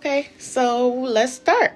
Okay, so let's start.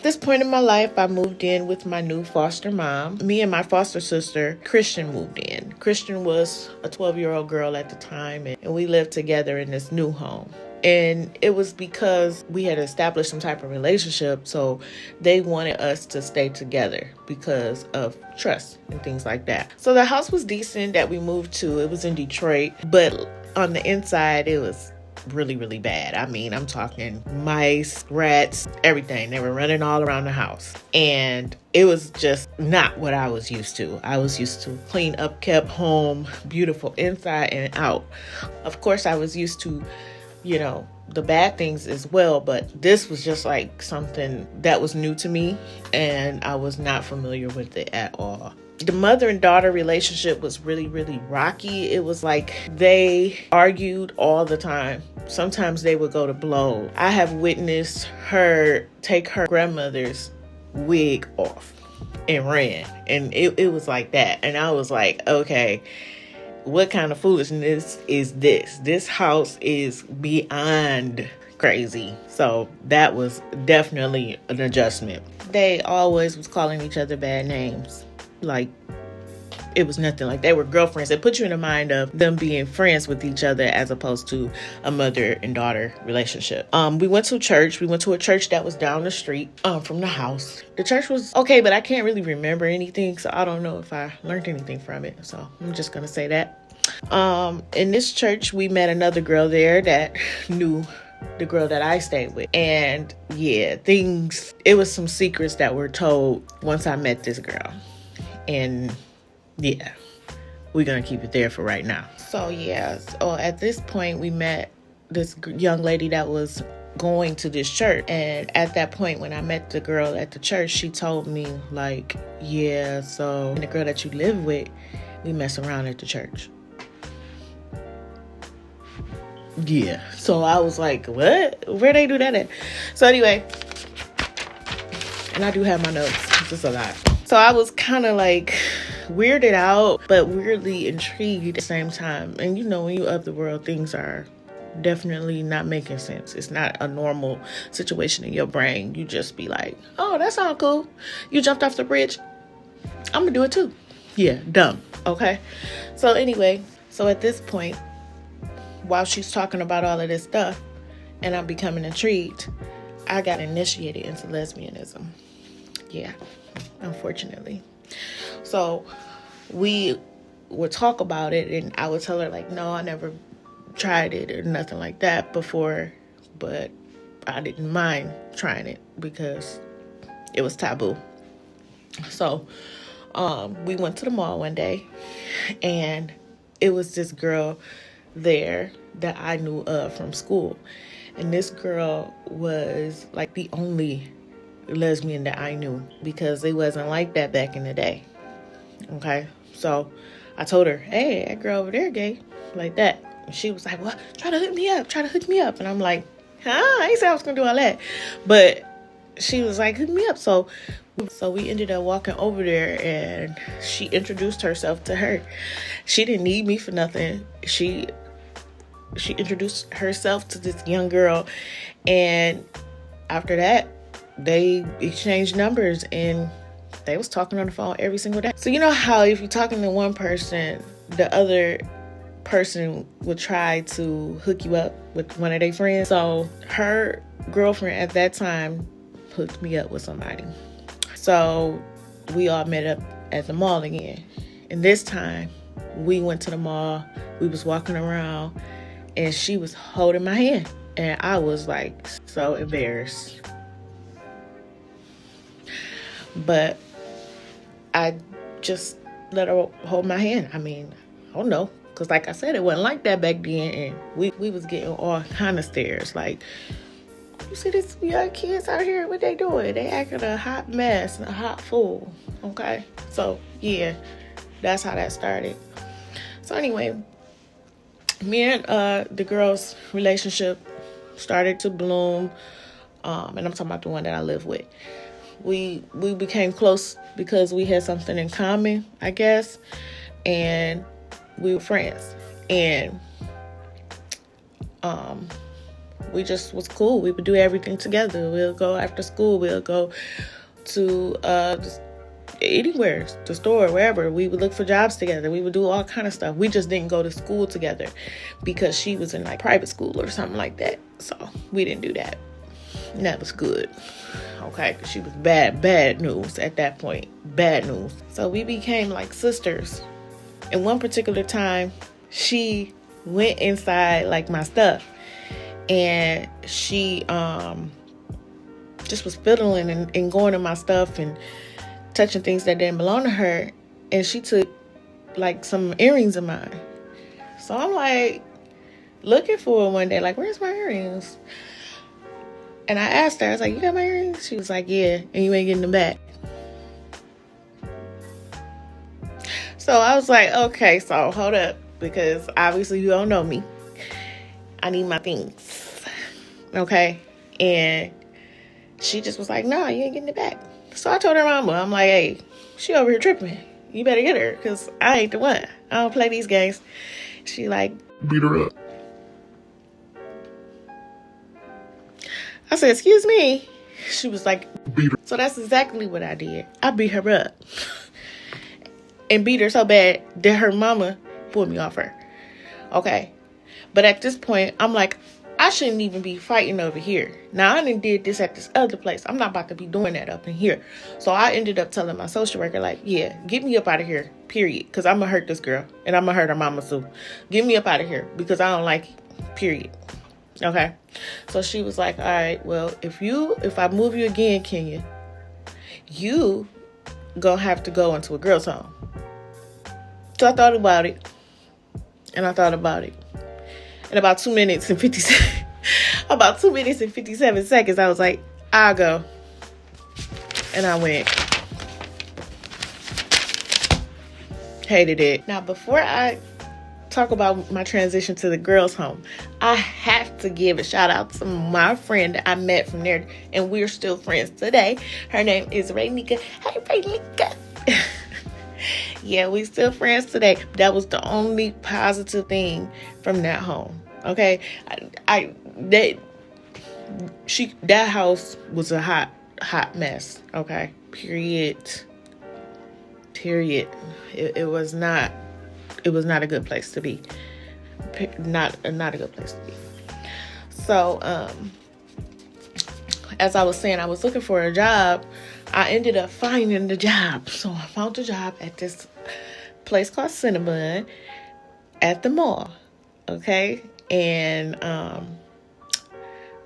This point in my life, I moved in with my new foster mom. Me and my foster sister, Christian, moved in. Christian was a 12-year-old girl at the time, and we lived together in this new home. And it was because we had established some type of relationship, so they wanted us to stay together because of trust and things like that. So the house was decent that we moved to. It was in Detroit, but on the inside, it was really, really bad. I mean, I'm talking mice, rats, everything. They were running all around the house. And it was just not what I was used to. I was used to clean, upkept home, beautiful inside and out. Of course, I was used to, the bad things as well, but this was just like something that was new to me, and I was not familiar with it at all. The mother and daughter relationship was really, really rocky. It was like they argued all the time. Sometimes they would go to blows. I have witnessed her take her grandmother's wig off and ran. And it was like that. And I was like, okay, what kind of foolishness is this? This house is beyond crazy. So that was definitely an adjustment. They always was calling each other bad names. Like, it was nothing. Like, they were girlfriends. It put you in the mind of them being friends with each other as opposed to a mother and daughter relationship. We went to church. We went to a church that was down the street from the house. The church was okay, but I can't really remember anything, so I don't know if I learned anything from it. So I'm just gonna say that. In this church, we met another girl there that knew the girl that I stayed with. And yeah, it was some secrets that were told once I met this girl. And yeah, we're going to keep it there for right now. So yeah, at this point we met this young lady that was going to this church. And at that point, when I met the girl at the church, she told me like, yeah, so the girl that you live with, we mess around at the church. Yeah. So I was like, what? Where they do that at? So anyway, and I do have my notes. It's just a lot. So I was kind of like weirded out, but weirdly intrigued at the same time. And when you of the world, things are definitely not making sense. It's not a normal situation in your brain. You just be like, oh, that sounds cool. You jumped off the bridge. I'm going to do it too. Yeah, dumb. Okay. So anyway, at this point, while she's talking about all of this stuff and I'm becoming intrigued, I got initiated into lesbianism. Yeah, unfortunately. So we would talk about it, and I would tell her like, no, I never tried it or nothing like that before, but I didn't mind trying it because it was taboo. So we went to the mall one day, and it was this girl there that I knew of from school. And this girl was like the only lesbian that I knew, because it wasn't like that back in the day. Okay, so I told her, hey, that girl over there gay, like that. And she was like, well, try to hook me up. And I'm like, I ain't say I was gonna do all that, but she was like, hook me up. So we ended up walking over there, and she introduced herself to her. She didn't need me for nothing. She introduced herself to this young girl, and after that, they exchanged numbers, and they was talking on the phone every single day. So you know how if you're talking to one person, the other person would try to hook you up with one of their friends. So her girlfriend at that time hooked me up with somebody. So we all met up at the mall again. And this time we went to the mall. We was walking around, and she was holding my hand. And I was like so embarrassed. But I just let her hold my hand. I mean, I don't know. Because like I said, it wasn't like that back then. And we was getting all kind of stares. Like, you see these young kids out here, what they doing? They acting a hot mess and a hot fool. Okay? So, yeah, that's how that started. So anyway, me and the girl's relationship started to bloom. And I'm talking about the one that I live with. We became close because we had something in common, I guess, and we were friends. And We just was cool. We would do everything together. We'll go after school. We'll go to anywhere, the store, wherever. We would look for jobs together. We would do all kind of stuff. We just didn't go to school together because she was in like private school or something like that. So we didn't do that. And that was good. Okay, she was bad news at that point. Bad news. So we became like sisters. And one particular time, she went inside like my stuff, and she just was fiddling and going in my stuff and touching things that didn't belong to her. And she took like some earrings of mine. So I'm like looking for her one day, like, where's my earrings? And I asked her, I was like, you got my earrings? She was like, yeah, and you ain't getting them back. So I was like, okay, so hold up, because obviously you don't know me. I need my things. Okay? And she just was like, no, you ain't getting it back. So I told her mama, I'm like, hey, she over here tripping. You better get her, because I ain't the one. I don't play these games. She like, beat her up. I said, excuse me. She was like, beat her. So that's exactly what I did. I beat her up. And beat her so bad that her mama pulled me off her. Okay. But at this point, I'm like, I shouldn't even be fighting over here. Now, I done did this at this other place. I'm not about to be doing that up in here. So I ended up telling my social worker, like, yeah, get me up out of here, period. Because I'm going to hurt this girl. And I'm going to hurt her mama too. Get me up out of here because I don't like it, period. Okay. So she was like, all right, well, if I move you again, Kenya, you gonna have to go into a girl's home. So I thought about it. And I thought about it. In about 2 minutes and 57 seconds, I was like, I'll go. And I went. Hated it. Now, before I talk about my transition to the girls' home, I have to give a shout out to my friend that I met from there, and we're still friends today. Her name is Raynika. Hey, Raynika. Yeah, we still friends today. That was the only positive thing from that home. Okay, that house was a hot mess. Okay, period. It was not a good place to be. Not a good place to be. So, as I was saying, I was looking for a job. I ended up finding the job. So I found a job at this place called Cinnabon at the mall. Okay. And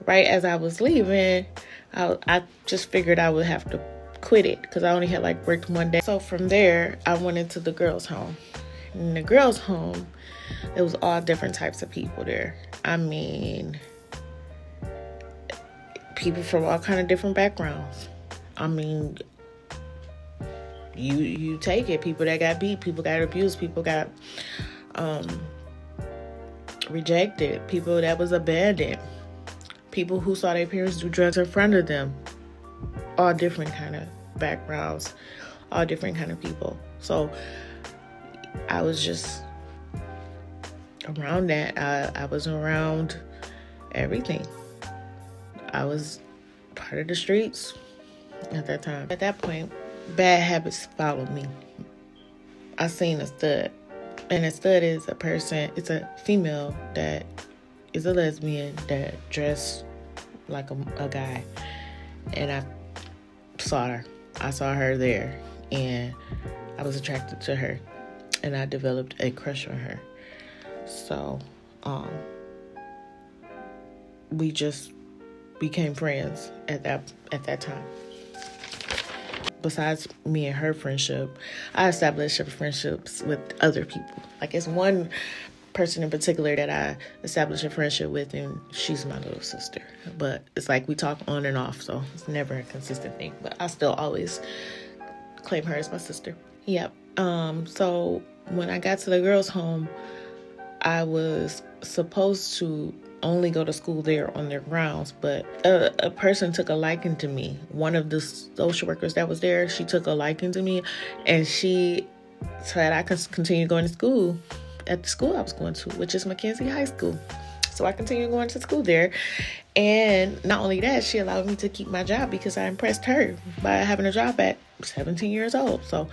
right as I was leaving, I just figured I would have to quit it because I only had like worked one day. So from there, I went into the girls' home. In the girls' home, it was all different types of people there. I mean, people from all kind of different backgrounds. I mean, you take it. People that got beat, people got abused, people got rejected, people that was abandoned, people who saw their parents do drugs in front of them. All different kind of backgrounds, all different kind of people. So I was just around that. I was around everything. I was part of the streets at that time. At that point, bad habits followed me. I seen a stud. And a stud is a person, it's a female that is a lesbian that dressed like a guy. And I saw her. I saw her there. And I was attracted to her. And I developed a crush on her. So, we just became friends at that time. Besides me and her friendship, I established friendships with other people. Like, it's one person in particular that I established a friendship with, and she's my little sister. But it's like we talk on and off, so it's never a consistent thing. But I still always claim her as my sister. Yep. So when I got to the girls' home, I was supposed to only go to school there on their grounds, but a person took a liking to me. One of the social workers that was there, she took a liking to me, and she said I could continue going to school at the school I was going to, which is Mackenzie High School. So I continued going to school there. And not only that, she allowed me to keep my job because I impressed her by having a job at 17 years old. So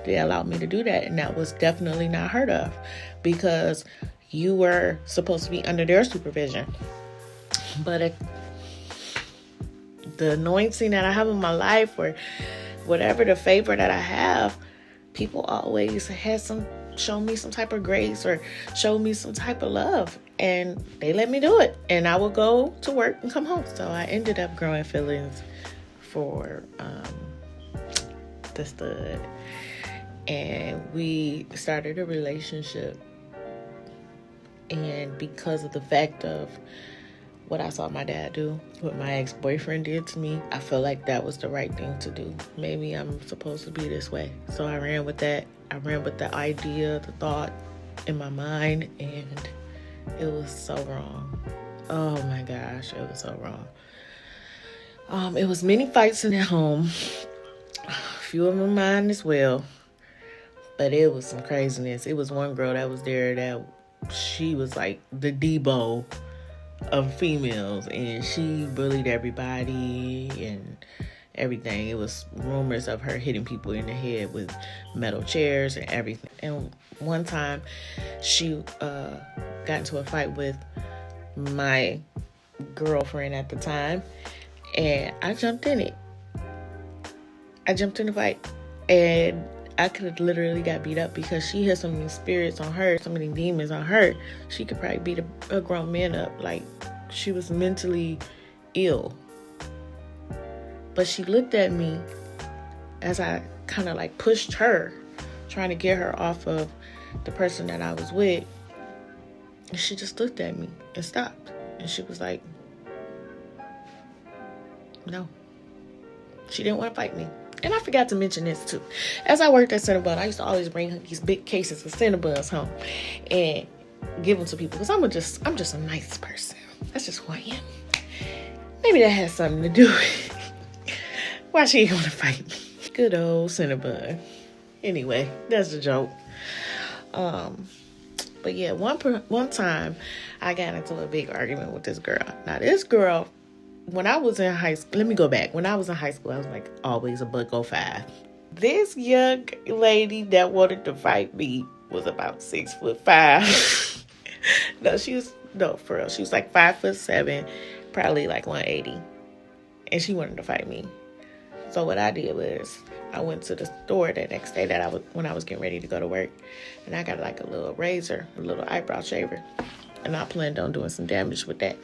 they allowed me to do that. And that was definitely not heard of because you were supposed to be under their supervision. But the anointing that I have in my life, or whatever the favor that I have, people always show me some type of grace or show me some type of love, and they let me do it. And I would go to work and come home. So I ended up growing feelings for the stud, and we started a relationship. And because of the fact of what I saw my dad do, what my ex-boyfriend did to me, I felt like that was the right thing to do. Maybe I'm supposed to be this way. So I ran with that. I ran with the idea, the thought in my mind, and it was so wrong. Oh my gosh, it was so wrong. It was many fights in the home. A few of them mine as well. But it was some craziness. It was one girl that was there that she was like the Debo of females, and she bullied everybody and everything. It was rumors of her hitting people in the head with metal chairs and everything. And one time she got into a fight with my girlfriend at the time, and I jumped in it. I jumped in the fight, and I could have literally got beat up because she had so many spirits on her, so many demons on her. She could probably beat a grown man up. Like, she was mentally ill. But she looked at me as I kind of like pushed her, trying to get her off of the person that I was with. And she just looked at me and stopped. And she was like, no. She didn't want to fight me. And I forgot to mention this too. As I worked at Cinnabon, I used to always bring these big cases of Cinnabons home and give them to people because I'm just a nice person. That's just who I am. Maybe that has something to do with why she ain't want to fight me. Good old Cinnabon. Anyway, that's a joke. But yeah, one time I got into a big argument with this girl. Now this girl, when I was in high school, let me go back. When I was in high school, I was like always a $105. This young lady that wanted to fight me was about 6'5". For real. She was like 5'7", probably like 180. And she wanted to fight me. So what I did was I went to the store the next day when I was getting ready to go to work. And I got like a little razor, a little eyebrow shaver. And I planned on doing some damage with that.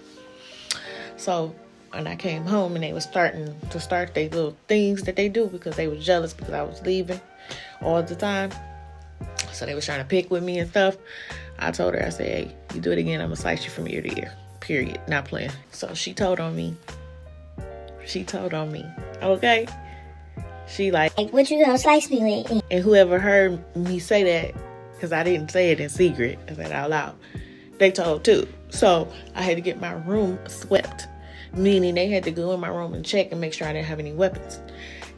So when I came home and they were starting to start their little things that they do because they were jealous because I was leaving all the time. So they was trying to pick with me and stuff. I told her, I said, hey, you do it again, I'm going to slice you from ear to ear. Period. Not playing. So she told on me. Okay? She like, what you gonna slice me with? And whoever heard me say that, because I didn't say it in secret, I said it out loud, they told too. So I had to get my room swept. Meaning they had to go in my room and check and make sure I didn't have any weapons.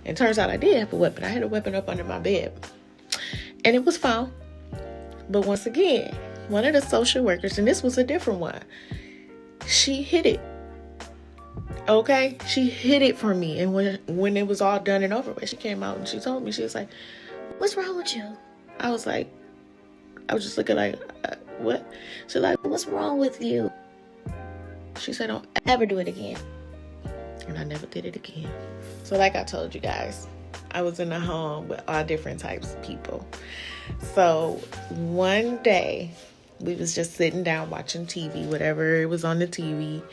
And turns out I did have a weapon. I had a weapon up under my bed. And it was found. But once again, one of the social workers, and this was a different one, she hid it. Okay? She hid it from me. And when it was all done and over with, she came out and she told me, she was like, what's wrong with you? I was just looking like, what? She's like, what's wrong with you? She said, don't ever do it again. And I never did it again. So like I told you guys, I was in a home with all different types of people. So one day, we was just sitting down watching TV, whatever was on the TV.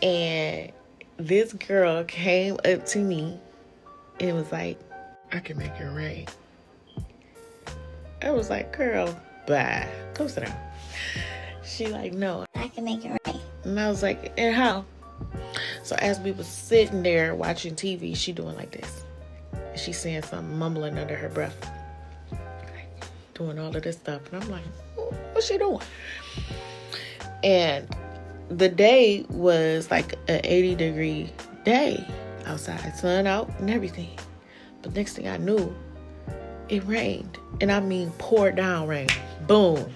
And this girl came up to me and was like, I can make it rain. I was like, girl, bye. Go sit down. She like, no. I can make it rain. And I was like, and how? So as we was sitting there watching TV, she doing like this. She saying something, mumbling under her breath. Like, doing all of this stuff. And I'm like, what's she doing? And the day was like an 80-degree day outside. Sun out and everything. But next thing I knew, it rained. And I mean poured down rain. Boom.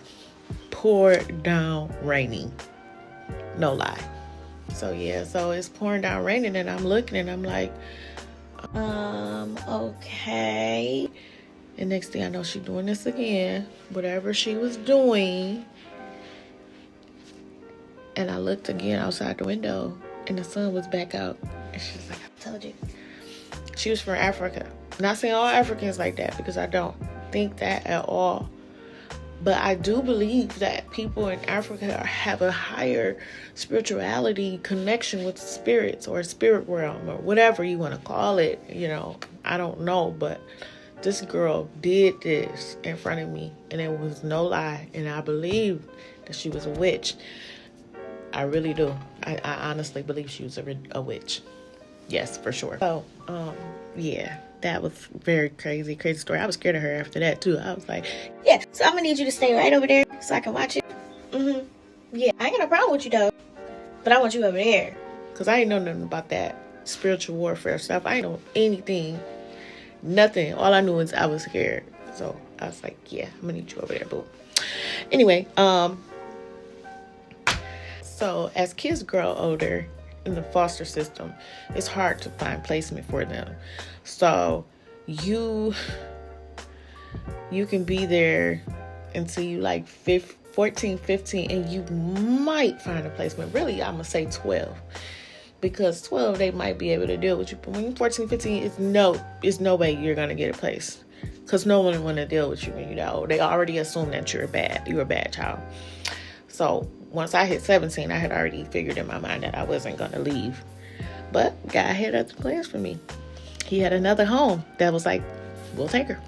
Poured down raining. No lie. So yeah, so it's pouring down raining and I'm looking and I'm like, okay. And next thing I know, she's doing this again, whatever she was doing. And I looked again outside the window and the sun was back out. And she was like, I told you. She was from Africa. Not saying all Africans like that, because I don't think that at all. But I do believe that people in Africa have a higher spirituality connection with spirits or spirit realm or whatever you want to call it. You know, I don't know. But this girl did this in front of me and it was no lie. And I believe that she was a witch. I really do. I honestly believe she was a witch. Yes, for sure. So, yeah, that was very crazy story. I was scared of her after that, too. I was like, Yeah, so I'm gonna need you to stay right over there so I can watch it. Yeah, I ain't got no problem with you though, but I want you over there. because I ain't know nothing about that spiritual warfare stuff. I ain't know anything, nothing. All I knew is I was scared. So I was like, yeah, I'm gonna need you over there, boo. Anyway, so as kids grow older in the foster system, it's hard to find placement for them. So you can be there until you like 14, 15, and you might find a placement. Really, I'm going to say 12. Because 12, they might be able to deal with you. But when you're 14, 15, it's no way you're going to get a place. Because no one want to deal with you when you're that old. They already assume that you're a bad child. So once I hit 17, I had already figured in my mind that I wasn't going to leave. But God had other plans for me. He had another home that was like, we'll take her.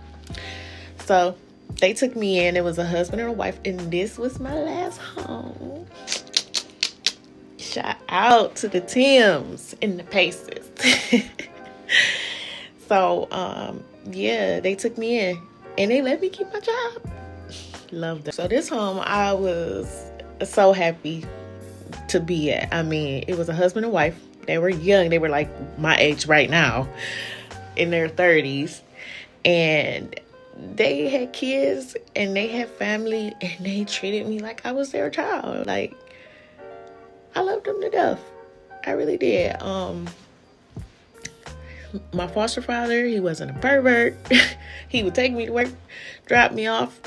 So they took me in. It was a husband and a wife. And this was my last home. Shout out to the Tims and the Paces. So, yeah, they took me in. And they let me keep my job. Loved them. So this home, I was so happy to be at. I mean, it was a husband and wife. They were young. They were like my age right now, in their 30s. And they had kids and they had family and they treated me like I was their child. Like, I loved them to death. I really did. My foster father, he wasn't a pervert. He would take me to work, drop me off.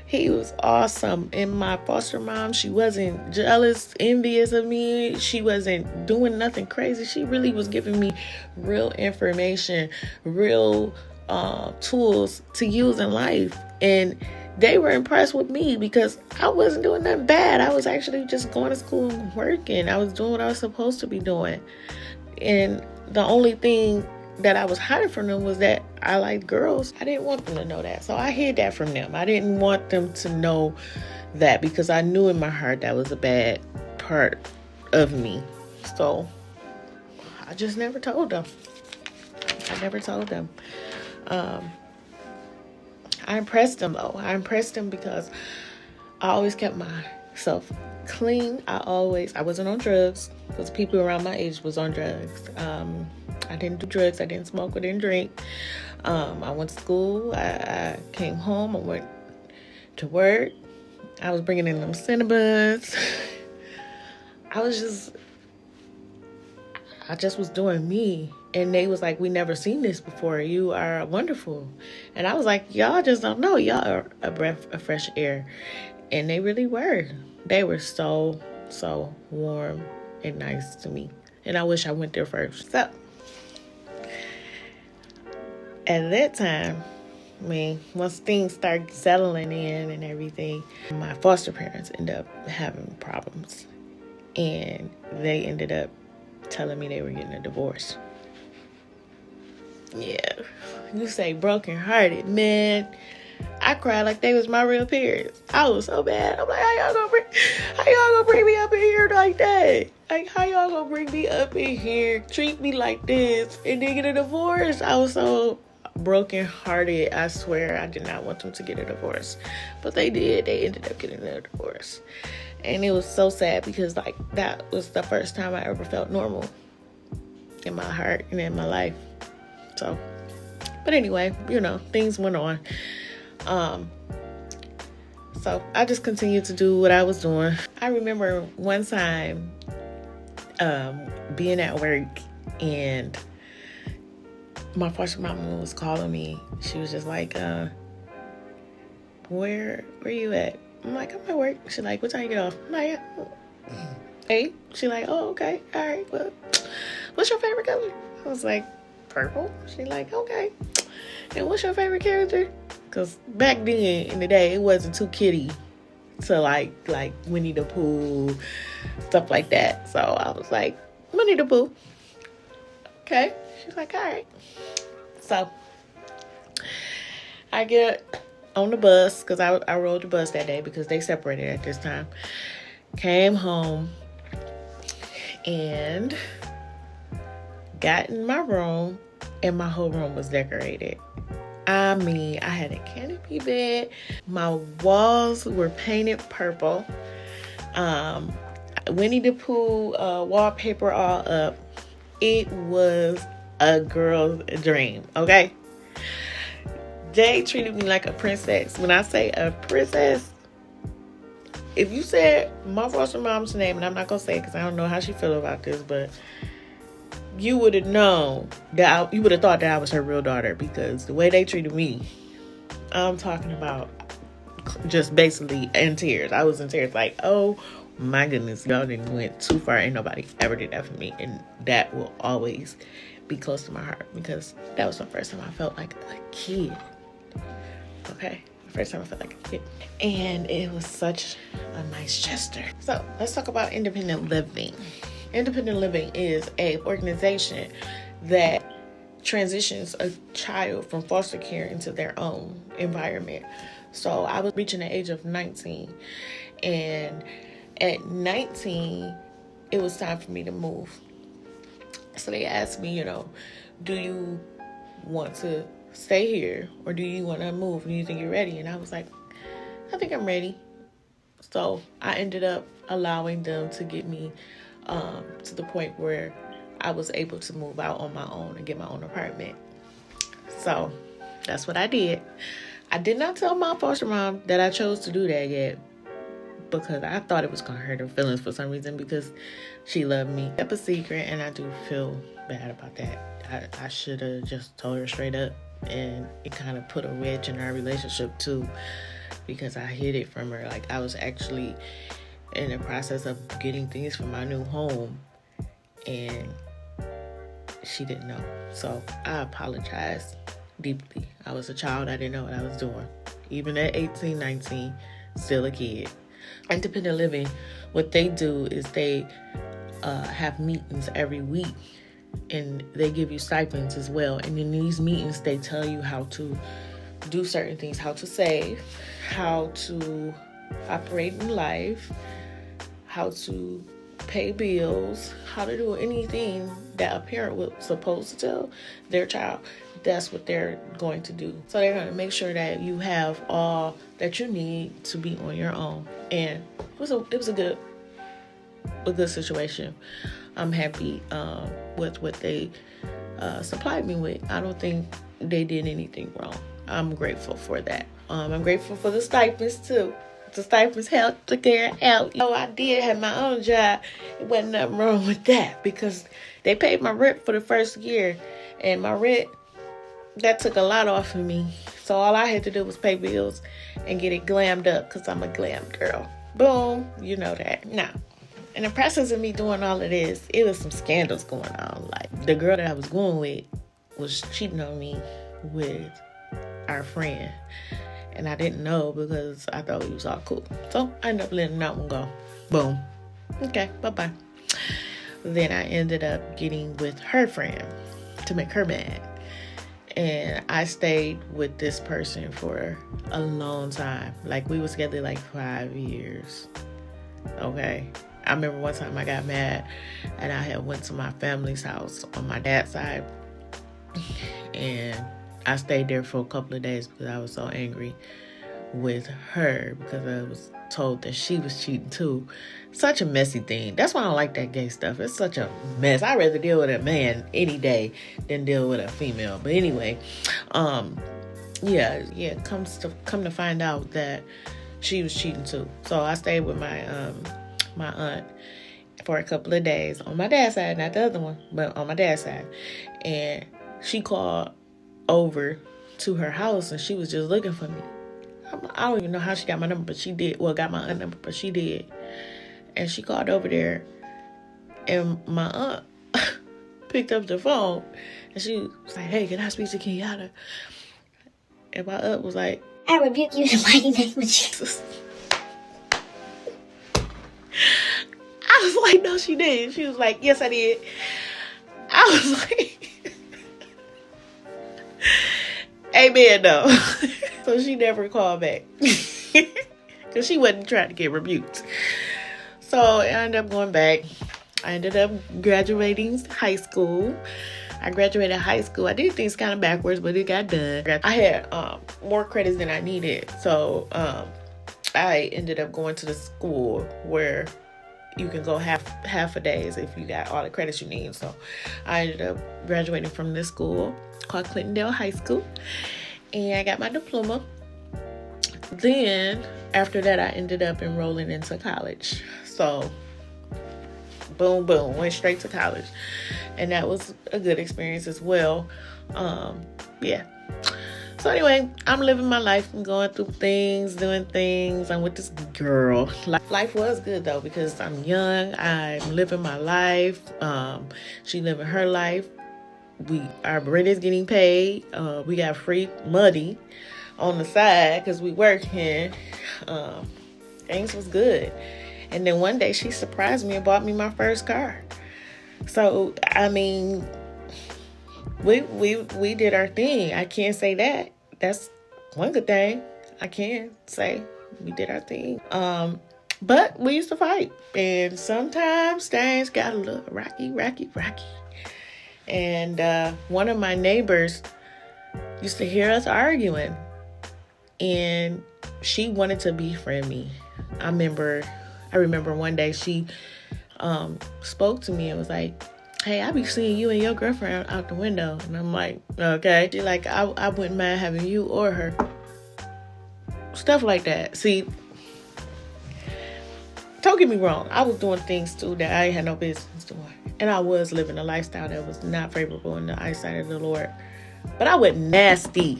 He was awesome. And my foster mom, she wasn't jealous, envious of me. She wasn't doing nothing crazy. She really was giving me real information, real tools to use in life. And they were impressed with me because I wasn't doing nothing bad. I was actually just going to school and working. I was doing what I was supposed to be doing. And the only thing that I was hiding from them was that I liked girls. I didn't want them to know that. So I hid that from them. I didn't want them to know that because I knew in my heart that was a bad part of me. So I just never told them. I never told them. I impressed them though. I impressed them because I always kept myself clean. I wasn't on drugs because people around my age was on drugs. I didn't do drugs. I didn't smoke. I didn't drink. I went to school. I came home. I went to work. I was bringing in them Cinnabons. I just was doing me. And they was like, we never seen this before. You are wonderful. And I was like, y'all just don't know. Y'all are a breath of fresh air. And they really were. They were so, so warm and nice to me. And I wish I went there first. So at that time, I mean, once things started settling in and everything, my foster parents ended up having problems. And they ended up telling me they were getting a divorce. Yeah. You say brokenhearted, man. I cried like they was my real parents. I was so bad. I'm like, how y'all gonna bring me up in here like that? Like, how y'all gonna bring me up in here, treat me like this, and then get a divorce? I was so brokenhearted. I swear I did not want them to get a divorce. But they did. They ended up getting a divorce. And it was so sad because, like, that was the first time I ever felt normal in my heart and in my life. So, but anyway, things went on. So I just continued to do what I was doing. I remember one time being at work, and my foster mama was calling me. She was just like, where you at? I'm like, I'm at work. She's like, what time you get off? I'm like, 8. She's like, oh, okay. All right. Well, what's your favorite color? I was like, purple. She's like, okay. And what's your favorite character? Because back then in the day, it wasn't too kiddie to like Winnie the Pooh, stuff like that. So I was like, Winnie the Pooh. Okay. She's like, all right. So I get on the bus, because I rode the bus that day because they separated at this time. Came home and got in my room, and my whole room was decorated. I mean, I had a canopy bed. My walls were painted purple. Winnie the Pooh wallpaper all up. It was a girl's dream, okay? They treated me like a princess. When I say a princess, if you said my foster mom's name, and I'm not going to say it because I don't know how she feel about this, but you would have known that you would have thought that I was her real daughter, because the way they treated me, I'm talking about just basically in tears. I was in tears like, oh my goodness, y'all didn't went too far. Ain't nobody ever did that for me. And that will always be close to my heart, because that was the first time I felt like a kid. Okay? The first time I felt like a kid. And it was such a nice gesture. So let's talk about independent living. Independent living is an organization that transitions a child from foster care into their own environment. So I was reaching the age of 19, and at 19, it was time for me to move. So they asked me, do you want to stay here, or do you want to move? Do you think you're ready? And I was like, I think I'm ready. So I ended up allowing them to get me to the point where I was able to move out on my own and get my own apartment. So that's what I did. I did not tell my foster mom that I chose to do that yet, because I thought it was going to hurt her feelings for some reason, because she loved me. Kept a secret, and I do feel bad about that. I should have just told her straight up, and it kind of put a wedge in our relationship too, because I hid it from her. Like, I was actually in the process of getting things for my new home, and she didn't know. So I apologize deeply. I was a child. I didn't know what I was doing. Even at 18, 19, still a kid. Independent living, what they do is they have meetings every week, and they give you stipends as well. And in these meetings, they tell you how to do certain things, how to save, how to operate in life, how to pay bills, how to do anything that a parent was supposed to tell their child. That's what they're going to do. So they're going to make sure that you have all that you need to be on your own. And it was a good situation. I'm happy with what they supplied me with. I don't think they did anything wrong. I'm grateful for that. I'm grateful for the stipends too. The stipends helped to carry out. I did have my own job. It wasn't nothing wrong with that, because they paid my rent for the first year, and my rent, that took a lot off of me. So all I had to do was pay bills and get it glammed up, because I'm a glam girl. Boom, you know that. Now, in the process of me doing all of this, it was some scandals going on. Like, the girl that I was going with was cheating on me with our friend. And I didn't know, because I thought we was all cool. So I ended up letting that one go. Boom. Okay, bye-bye. Then I ended up getting with her friend to make her mad. And I stayed with this person for a long time. Like, we was together like 5 years. Okay. I remember one time I got mad, and I had went to my family's house on my dad's side. And I stayed there for a couple of days because I was so angry with her, because I was told that she was cheating too. Such a messy thing. That's why I don't like that gay stuff. It's such a mess. I'd rather deal with a man any day than deal with a female. But anyway, come to find out that she was cheating too. So I stayed with my my aunt for a couple of days on my dad's side, not the other one, but on my dad's side. And she called over to her house and she was just looking for me. I don't even know how she got my number, but she did. Well, got my aunt number, but she did. And she called over there, and my aunt picked up the phone, and she was like, "Hey, can I speak to Kenyatta?" And my aunt was like, "I rebuke you in the mighty name of Jesus." I was like, "No, she didn't." She was like, "Yes, I did." I was like, "Amen, though." So she never called back because she wasn't trying to get rebuked. So I ended up going back. I ended up graduating high school. I graduated high school. I did things kind of backwards, but it got done. I had more credits than I needed. So I ended up going to the school where you can go half a days if you got all the credits you need. So I ended up graduating from this school called Clintondale High School. And I got my diploma. Then after that, I ended up enrolling into college. So boom, went straight to college. And that was a good experience as well. Yeah. So anyway, I'm living my life. I'm going through things, doing things. I'm with this girl. Life was good though, because I'm young. I'm living my life. She living her life. Our rent is getting paid. We got free money on the side because we working. Things was good. And then one day she surprised me and bought me my first car. So I mean, we did our thing. I can't say that. That's one good thing. I can say we did our thing. But we used to fight, and sometimes things got a little rocky. And one of my neighbors used to hear us arguing, and she wanted to befriend me. I remember one day she spoke to me and was like, "Hey, I be seeing you and your girlfriend out the window." And I'm like, "Okay." She's like, I wouldn't mind having you or her. Stuff like that. See, don't get me wrong. I was doing things too that I had no business doing. And I was living a lifestyle that was not favorable in the eyesight of the Lord. But I was nasty.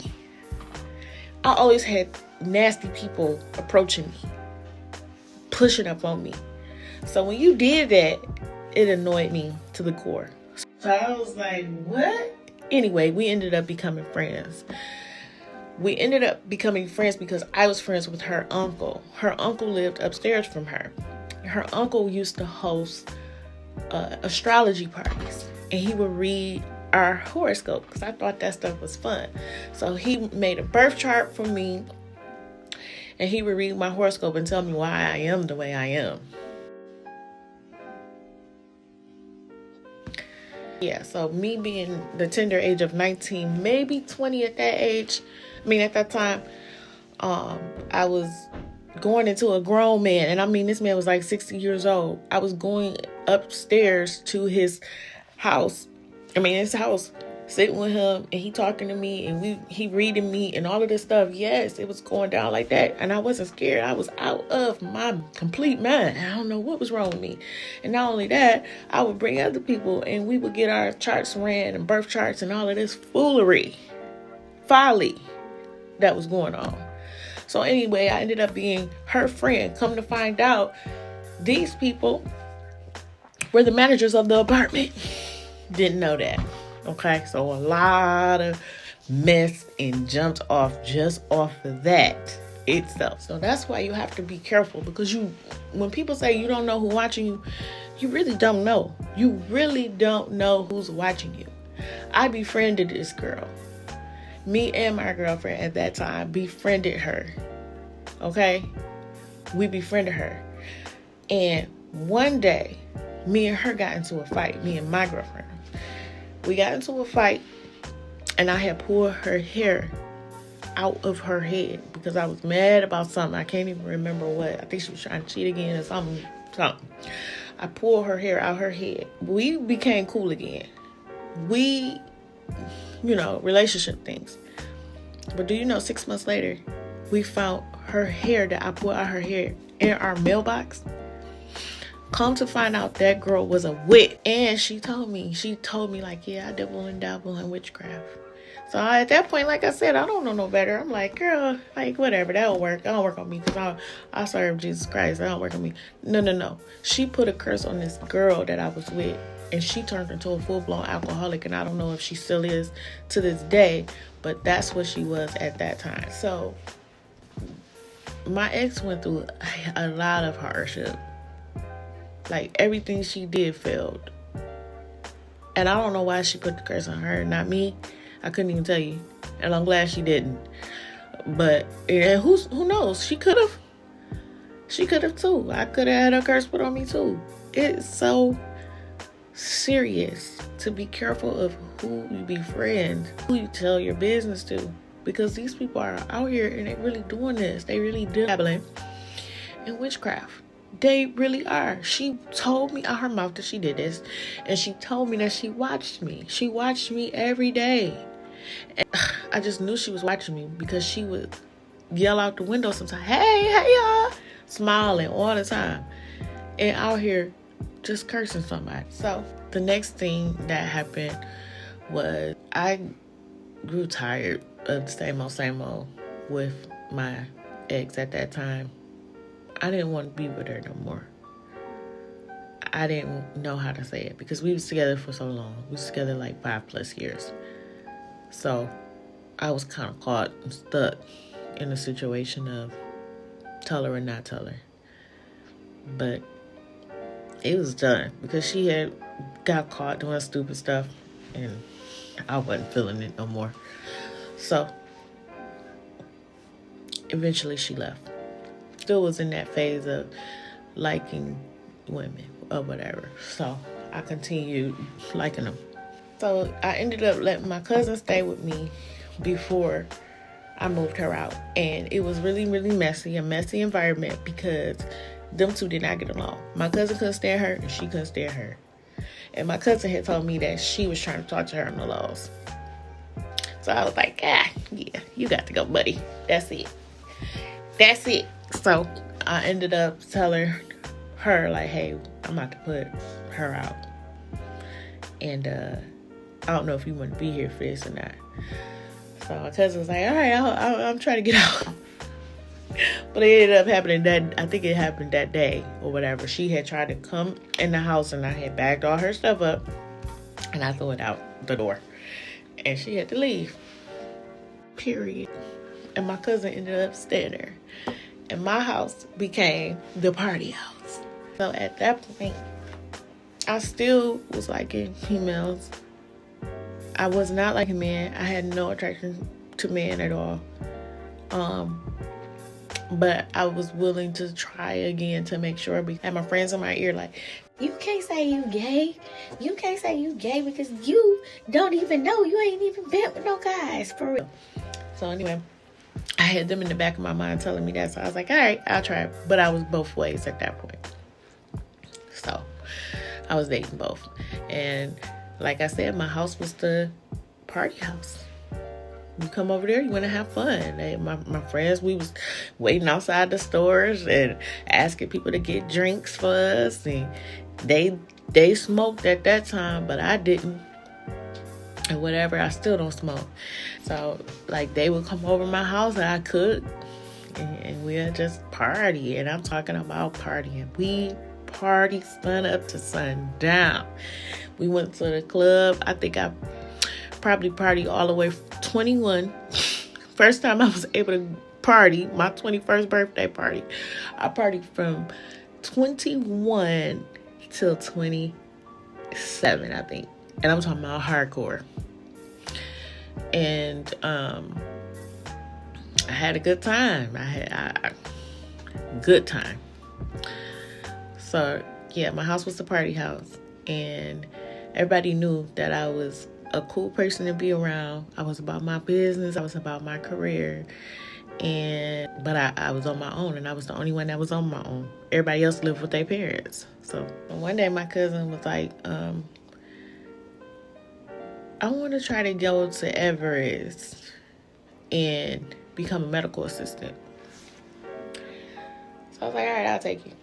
I always had nasty people approaching me, pushing up on me. So when you did that, it annoyed me to the core. So I was like, what? Anyway, we ended up becoming friends. We ended up becoming friends because I was friends with her uncle. Her uncle lived upstairs from her. Her uncle used to host astrology parties, and he would read our horoscope because I thought that stuff was fun. So he made a birth chart for me, and he would read my horoscope and tell me why I am the way I am. Yeah, so me being the tender age of 19, maybe 20 at that age, at that time, I was going into a grown man. And this man was like 60 years old. I was going upstairs to his house. His house, sitting with him, and he talking to me, and he reading me and all of this stuff. Yes, it was going down like that. And I wasn't scared. I was out of my complete mind. I don't know what was wrong with me. And not only that, I would bring other people, and we would get our charts ran and birth charts and all of this folly that was going on. So anyway, I ended up being her friend. Come to find out, these people were the managers of the apartment. Didn't know that. Okay, so a lot of mess and jumped off just off of that itself. So that's why you have to be careful, because when people say you don't know who's watching you, you really don't know. You really don't know who's watching you. I befriended this girl. Me and my girlfriend at that time befriended her. Okay? We befriended her. And one day, me and her got into a fight. Me and my girlfriend. We got into a fight, and I had pulled her hair out of her head because I was mad about something. I can't even remember what. I think she was trying to cheat again or something. I pulled her hair out her head. We became cool again. We, relationship things. But do you know, 6 months later, we found her hair that I put out her hair in our mailbox. Come to find out, that girl was a witch. And she told me like, yeah, I dabble and dabble in witchcraft. So at that point, like I said, I don't know no better. I'm like, girl, like, whatever, that'll work. That don't work on me because I serve Jesus Christ. That don't work on me. No. She put a curse on this girl that I was with, and she turned into a full-blown alcoholic, and I don't know if she still is to this day, but that's what she was at that time. So my ex went through a lot of hardship. Like, everything she did failed. And I don't know why she put the curse on her, not me. I couldn't even tell you. And I'm glad she didn't. But yeah, who knows? She could have. She could have too. I could have had a curse put on me too. It's so serious to be careful of who you befriend, who you tell your business to. Because these people are out here and they really doing this. They really dabbling in witchcraft. They really are. She told me out her mouth that she did this. And she told me that she watched me. She watched me every day. And I just knew she was watching me because she would yell out the window sometimes, hey y'all, smiling all the time. And out here just cursing somebody. So the next thing that happened was I grew tired of the same old with my ex at that time. I didn't want to be with her no more. I didn't know how to say it because we was together for so long. We was together like 5+ years. So I was kind of caught and stuck in a situation of tell her or not tell her. But it was done because she had got caught doing stupid stuff and I wasn't feeling it no more. So eventually she left. Still was in that phase of liking women or whatever. So I continued liking them. So I ended up letting my cousin stay with me before I moved her out. And it was really, really messy, a messy environment because them two did not get along. My cousin couldn't stand her and she couldn't stand her. And my cousin had told me that she was trying to talk to her on the laws. So I was like, yeah, you got to go, buddy. That's it. So I ended up telling her, like, hey, I'm about to put her out. And I don't know if you want to be here for this or not. So my cousin was like, all right, I'm trying to get out. But it ended up happening I think it happened that day or whatever. She had tried to come in the house and I had bagged all her stuff up and I threw it out the door. And she had to leave. Period. And my cousin ended up staying there. And my house became the party house. So at that point, I still was liking females. I was not liking men. I had no attraction to men at all. But I was willing to try again to make sure. I had my friends in my ear like, you can't say you gay. You can't say you gay because you don't even know. You ain't even been with no guys, for real. So anyway, I had them in the back of my mind telling me that. So I was like, all right, I'll try it. But I was both ways at that point. So I was dating both. And like I said, my house was the party house. You come over there, you want to have fun. My friends, we was waiting outside the stores and asking people to get drinks for us. And they smoked at that time, but I didn't. And whatever, I still don't smoke. So, like, they would come over my house and I could. And we'd just party. And I'm talking about partying. We party sun up to sundown. We went to the club. I think I probably partied all the way 21. First time I was able to party, my 21st birthday party. I partied from 21 till 27, I think. And I'm talking about hardcore. And I had a good time. I had a good time. So, yeah, my house was the party house. And everybody knew that I was a cool person to be around. I was about my business. I was about my career. But I was on my own, and I was the only one that was on my own. Everybody else lived with their parents. So one day my cousin was like, I want to try to go to Everest and become a medical assistant. So I was like, all right, I'll take you.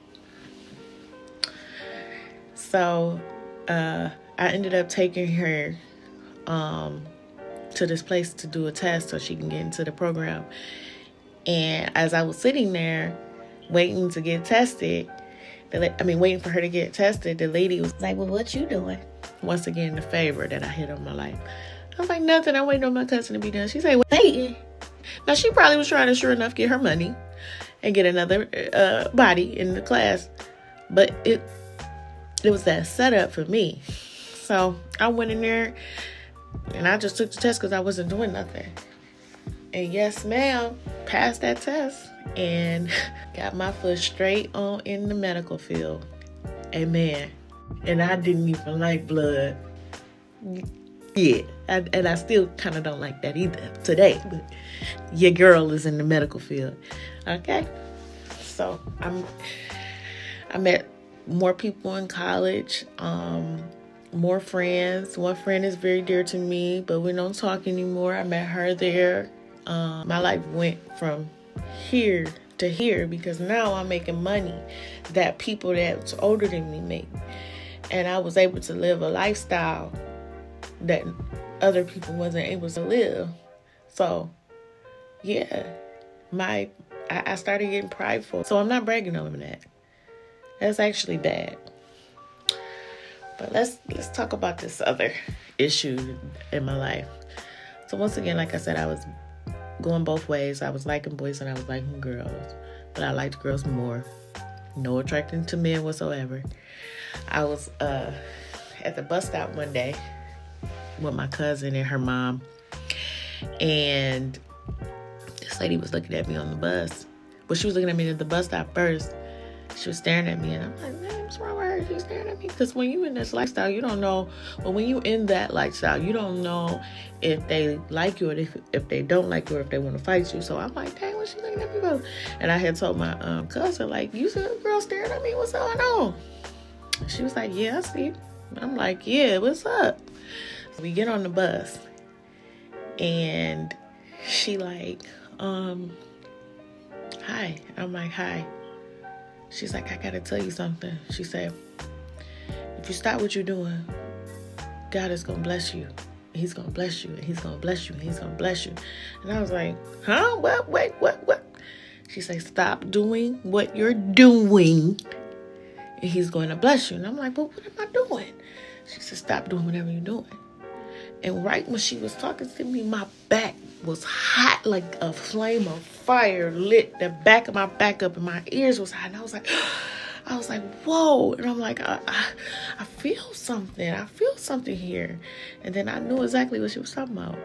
So I ended up taking her to this place to do a test so she can get into the program. And as I was sitting there waiting to get tested, waiting for her to get tested, the lady was Like, well, what you doing? once again the favor that I hit on my life. I was like, nothing. I'm waiting on my cousin to be done. She said, Waiting. now she probably was trying to, sure enough, get her money and get another body in the class. But it was that setup for me. So I went in there and I just took the test because I wasn't doing nothing. And yes, ma'am, passed that test and got my foot straight on in the medical field. Amen. And I didn't even like blood. Yeah, and I still kind of don't like that either today. But your girl is in the medical field. Okay? So I met more people in college, more friends. One friend is very dear to me, but we don't talk anymore. I met her there. My life went from here to here because now I'm making money that people that's older than me make. And I was able to live a lifestyle that other people wasn't able to live. So, yeah, I started getting prideful. So I'm not bragging over that. That's actually bad. But let's talk about this other issue in my life. So once again, like I said, I was going both ways. I was liking boys and I was liking girls. But I liked girls more. No attraction to men whatsoever. I was at the bus stop one day with my cousin and her mom. And this lady was looking at me on the bus. Well, she was looking at me at the bus stop first. She was staring at me and I'm like, man, what's wrong with her? She's staring at me. Because when you in this lifestyle, you don't know. Well, when you in that lifestyle, you don't know if they like you or if they don't like you or if they want to fight you. So I'm like, dang, what's she looking at me for? And I had told my cousin, like, you see a girl staring at me? What's going on? She was like, yeah, I see. I'm like, yeah, what's up? We get on the bus and she like, hi. I'm like, hi. She's like, I gotta tell you something. She said, if you stop what you're doing, God is gonna bless you. He's gonna bless you, and he's gonna bless you, and he's gonna bless you. And I was like, huh? What? She said, stop doing what you're doing, and he's going to bless you. And I'm like, but what am I doing? She said, stop doing whatever you're doing. And right when she was talking to me, my back was hot like a flame of fire lit the back of my back up and my ears was hot. And I was like, whoa. And I'm like, I feel something. I feel something here. And then I knew exactly what she was talking about.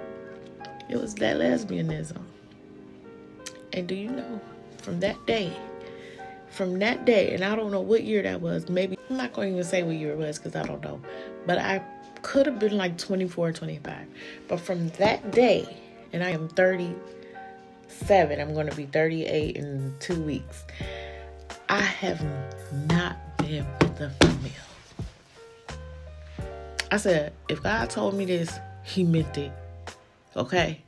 It was that lesbianism. And do you know, from that day, and I don't know what year that was, maybe, I'm not going to even say what year it was because I don't know. But I could have been like 24, 25. But from that day, and I am 37, I'm going to be 38 in 2 weeks. I have not been with a female. I said, if God told me this, he meant it. Okay?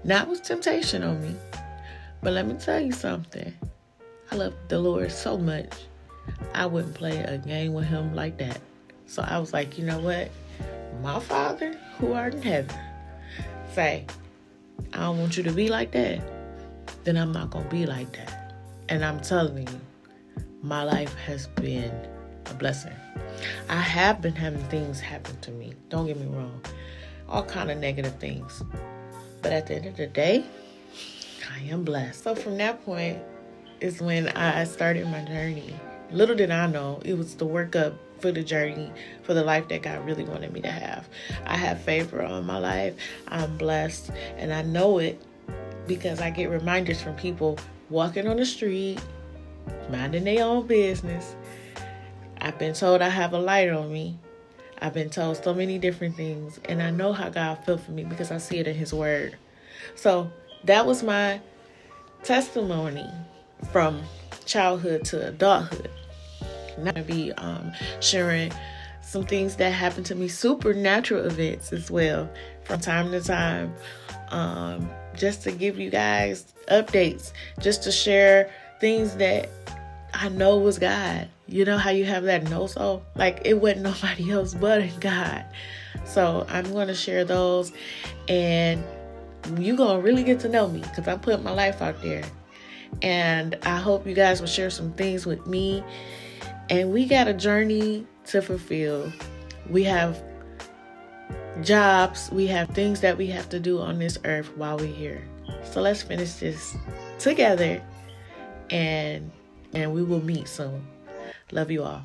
Not with temptation on me. But let me tell you something. I love the Lord so much. I wouldn't play a game with him like that. So I was like, you know what? My Father, who art in heaven, say, I don't want you to be like that. Then I'm not going to be like that. And I'm telling you, my life has been a blessing. I have been having things happen to me. Don't get me wrong. All kind of negative things. But at the end of the day, I am blessed. So from that point is when I started my journey. Little did I know it was the workup for the journey, for the life that God really wanted me to have. I have favor on my life. I'm blessed. And I know it because I get reminders from people walking on the street, minding their own business. I've been told I have a light on me. I've been told so many different things. And I know how God feels for me because I see it in his word. So that was my testimony from childhood to adulthood. I'm going to be sharing some things that happened to me, supernatural events as well, from time to time, just to give you guys updates, just to share things that I know was God. You know how you have that know so? Like, it wasn't nobody else but God. So I'm going to share those, and you're going to really get to know me because I'm putting my life out there. And I hope you guys will share some things with me. And we got a journey to fulfill. We have jobs. We have things that we have to do on this earth while we're here. So let's finish this together, and we will meet soon. Love you all.